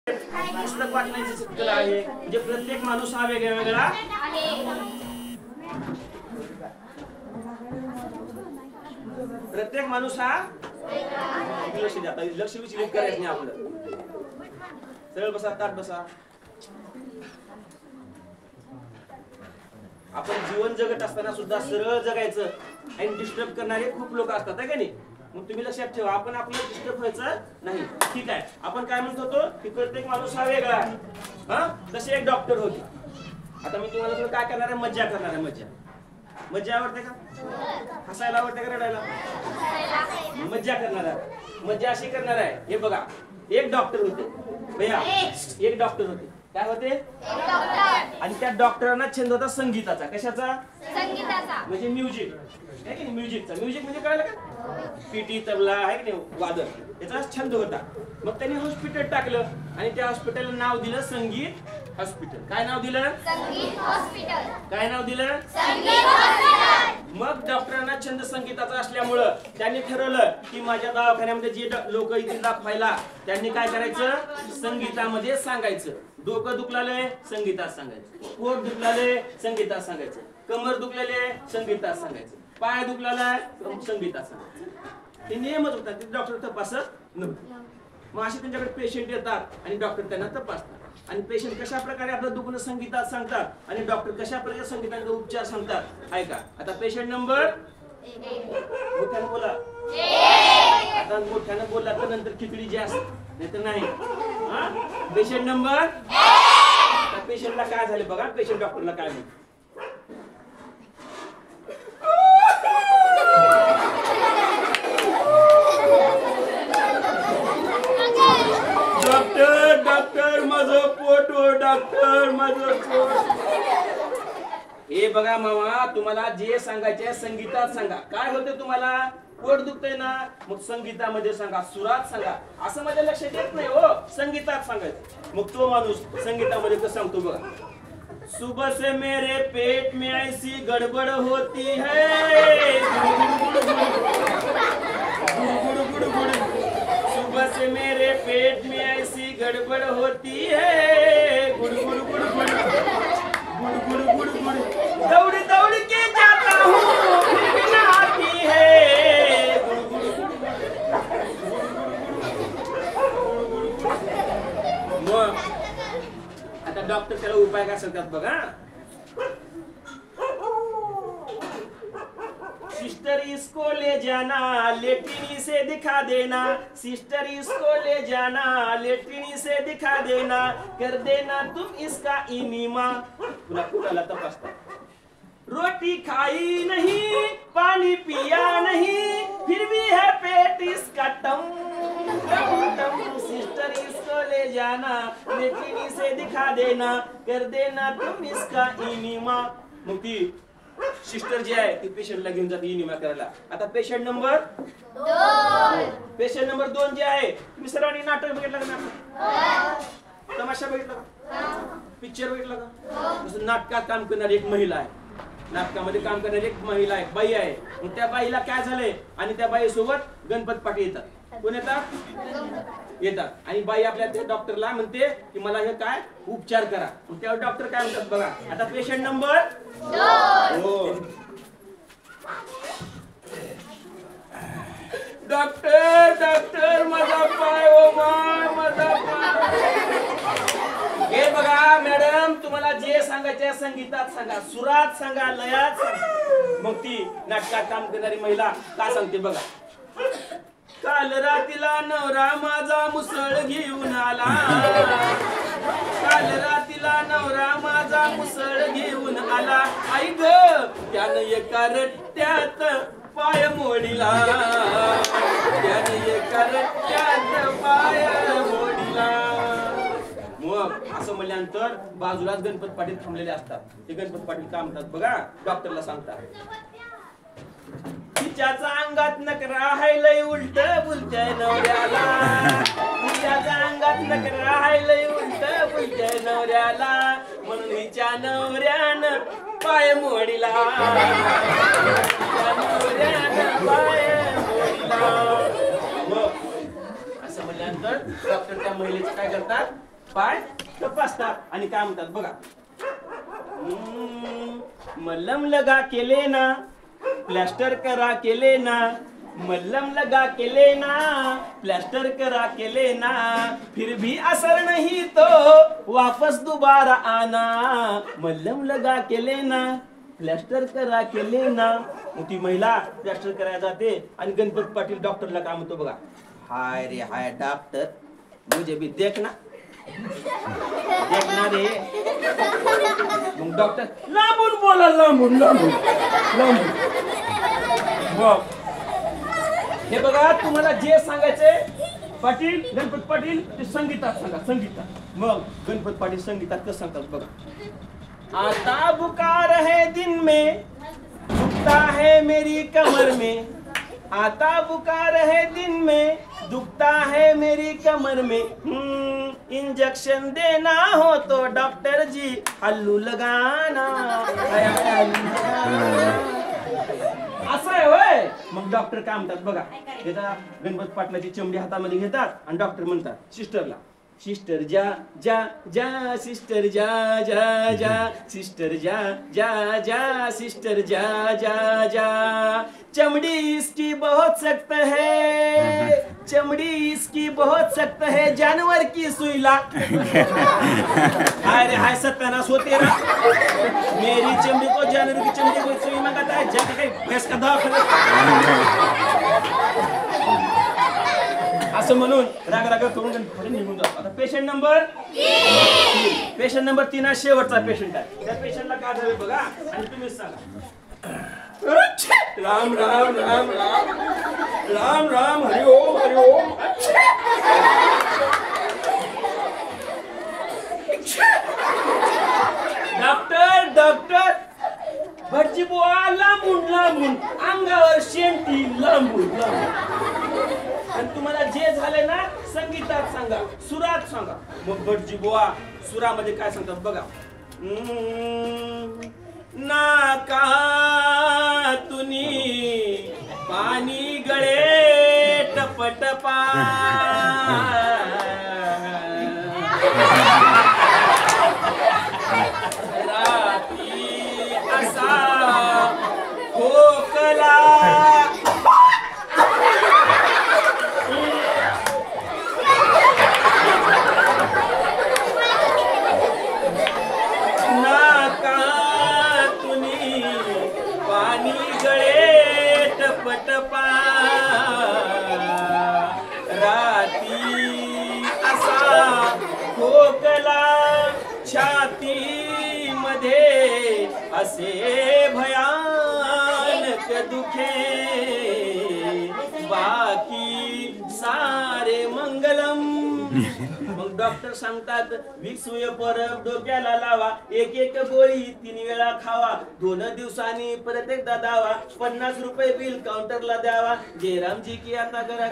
पुस्तक वाचण्याची सक्ती आहे, म्हणजे प्रत्येक माणूस हा वेगळा आहे। प्रत्येक माणूस हा लक्ष द्या, लक्ष विचलित करायचं नाही आपलं। सरळ बसा, ताट बसा। आपण जीवन जगत असताना सुद्धा सरळ जगायचं आणि डिस्टर्ब करणारे खूप लोक असतात है का नाही। मग तुम्ही लक्षात ठेवा, आपण आपल्याला डिस्टर्ब व्हायचं नाही, ठीक आहे। आपण काय म्हणत होतो की प्रत्येक माणूस हा वेगळा आहे। हा, जसे एक डॉक्टर होते। आता मी तुम्हाला काय करणार आहे, मज्जा करणार आहे। मज्जा मज्जा आवडते का? हसायला आवडते का रडायला? मज्जा करणार आहे। मज्जा अशी करणार आहे, हे बघा, एक डॉक्टर होते भैया, एक डॉक्टर होते। काय होते? आणि त्या डॉक्टरांना छंद होता संगीताचा। कशाचा? संगीताचा, म्हणजे म्युझिक आहे की नाही। म्युझिकचा, म्युझिक म्हणजे कळलं का? पिटी, तबला आहे की नाही, वादन, याचा छंद होता। मग त्यांनी हॉस्पिटल टाकलं आणि त्या हॉस्पिटलला नाव दिलं संगीत हॉस्पिटल। काय नाव दिलं? संगीत हॉस्पिटल। काय नाव दिलं? संगीत हॉस्पिटल। मग डॉक्टरांना छंद संगीताचा असल्यामुळं त्यांनी ठरवलं की माझ्या दवाखान्यामध्ये जे लोक इथे दाखवायला, त्यांनी काय करायचं, संगीतामध्ये सांगायचं। डोकं दुखलाले संगीतात सांगायचं, पोट दुखलाले संगीतात सांगायचं, कमर दुखलेले संगीतात सांगायचं, पाय दुखलाला संगीतात सांगायचं। हे नियमच होता, ते डॉक्टर तपासत नव्हते। मग असे त्यांच्याकडे पेशंट येतात आणि डॉक्टर त्यांना तपासतात। आणि पेशंट कशा प्रकारे आपलं दुखणं संगीतात सांगतात आणि डॉक्टर कशा प्रकारे संगीताचा उपचार सांगतात, ऐका। आता पेशंट नंबर मोठ्यानं बोला। आता मोठ्यानं बोलला तर नंतर खिचडी जास्त, नाही तर नाही। पेशंट नंबर, पेशंटला काय झाले बघा, पेशंट डॉक्टरला काय म्हणतो, डॉक्टर डॉक्टर माझं पोट हो, डॉक्टर माझं पोट। हे बघा मामा, तुम्हाला जे सांगायचे संगीतात सांगा। काय होते तुम्हाला? पोट दुखतंय ना, मग संगीतामध्ये सांगा, सुरात सांगा। असं माझ्या लक्षात येत नाही हो, संगीतात सांगायचं। मग तो माणूस संगीतामध्ये कसं सांगतो बघा, सुबह से मेरे पेट में ऐसी गड़बड़ होती है, सुबह से मेरे पेट में ऐसी गड़बड़ होती है, गुड़ गुड़ गुड़ गुड़ गुड़ गुड़ गुड़ गुड़, दौड़ दौड़ के जाता हूँ फिर भी ना आती है, गुड़ गुड़ गुड़। आता डॉक्टर त्याला उपाय काय सांगतात बघा, सिस्टर इसको ले जाना, लेट्रिन से दिखा देना, सिस्टर इसको ले जाना, लेट्रिन से दिखा देना, कर देना तुम इसका इनीमा। पुन्हा पुराला तपासता, रोटी खाई नहीं, पानी पिया नहीं, फिर भी है पेट इसका टम टम टम, सिस्टर इसको ले जाना, लेट्रिन से दिखा देना, कर देना तुम इसका इनीमा। मग ती सिस्टर जी आहे ती पेशंटला घेऊन जाते इनिमा करायला। आता पेशंट नंबर 2, पेशंट नंबर 2 जे आहे, तुम्ही सर्वांनी नाटक बघितलं का? नाटक, तमाशा बघितला का? पिक्चर बघितला का? नाटकात काम करणारी एक महिला आहे, नाटकामध्ये काम करणारी एक महिला आहे, बाई आहे। मग त्या बाईला काय झालंय, आणि त्या बाई सोबत गणपत पाटील येतात। कोण येतात? येतात। आणि बाई आपल्या त्या डॉक्टरला म्हणते की मला हे काय उपचार करा। मग त्या डॉक्टर काय म्हणतात बघा, आता पेशंट नंबर 2, डॉक्टर डॉक्टर माझा पाय हो, माझा पाय। हे बघा मॅडम, तुम्हाला जे सांगायचे संगीतात सांगा, सुरात सांगा, लयात सांगा। मग ती नाटकात काम करणारी महिला काय सांगते बघा, काल रातीला नवरा माझा मुसळ घेऊन आला, काल रातीला नवरा माझा मुसळ घेऊन आला, आई ग त्यानं एका रट्ट्यात पाय मोडीला, त्यानं एका रट्ट्यात पाय मोडीला। मग असं म्हणल्यानंतर बाजूलाच गणपत पाटील थांबलेले असतात। ते गणपत पाटील काय म्हणतात बघा, डॉक्टरला सांगतात, तिच्याचा अंगात नकरा हाय लय उलट बोलतय नवऱ्याला, तिच्याचा अंगात नकरा हाय लय उलट बोलतय नवऱ्याला, म्हणून हिच्या नवऱ्यानं पाय मोडीला, नवऱ्यानं पाय मोडीला। असं म्हणल्यानंतर डॉक्टर त्या महिलेचं काय करतात, पाय तपासतात आणि काय म्हणतात बघा. मल्लम लगा केले ना, प्लास्टर करा केले ना, मल्लम लगा केले ना, प्लास्टर करा केले ना, फिर भी असर नहीं तो वापस दोबारा आना. मल्लम लगा केले ना, प्लास्टर करा केले ना. मग ती महिला प्लास्टर करायला जाते आणि गणपत पाटील डॉक्टरला काय म्हणतो बघा. हाय रे हाय डॉक्टर, मुझे भी देखना देखना रे. मग डॉक्टर लांबून बोला, लांबून लांबून लांबून. मग हे बघा तुम्हाला जे सांगायचंय पाटील, गणपत पाटील, ते संगीतात सांगा, संगीतात. मग गणपत पाटील संगीतात कसं सांगतात बघा. आता बुकार है दिन में, दुखता है मेरी कमर में. आता बुकार है दिन में, दुखता है मेरी कमर में. इंजेक्शन देना हो तो डॉक्टर जी हल्लू लगाना. असं आहे होय. मग डॉक्टर काय म्हणतात बघा. घेतात गणपत पाटलाची चमडी हातामध्ये घेतात आणि डॉक्टर म्हणतात सिस्टरला, सिस्टर जा जा जा, सिस्टर जा जा जा, सिस्टर जा जा जा, सिस्टर जा जा जा. चमड़ी इसकी बहुत सख्त है, चमड़ी इसकी बहुत सख्त है, जानवर की सुई ला. हाय रे हाय सत्यानाश होते ना. मेरी चमड़ी को जानवर की चमड़ी को सुई मंगाता है, जाके काही भैंस का दवाखाना. असं म्हणून राग राग करून गणपती निघून जातो. आता पेशंट नंबर 3 हा शेवटचा पेशंट आहे. त्या पेशंटला काय झाले बघा आणि तुम्हीच सांगा. राम राम राम राम राम राम, हरि ओम हरि ओम. डॉक्टर डॉक्टर, भटजी बुवा लांबून लांबून, अंगावर शेंटी लांबून लांबून. आणि तुम्हाला जे झाले ना संगीतात सांगा, सुरात सांगा. मग भटजी बुवा सुरामध्ये काय सांगतात बघा. नाका तुनी पाणी गळे टपटपा, राती असा खोकला. छाती मध्ये असे भयानक दुखे, बाकी सारे मंगलम. मग डॉक्टर सांगतात विक्स परब डोक्याला लावा, एक एक गोळी 3 वेळा खावा, 2 दिवसांनी परत एकदा दावा, 50 रुपये बिल काउंटरला द्यावा. जयरामजी की आता घरा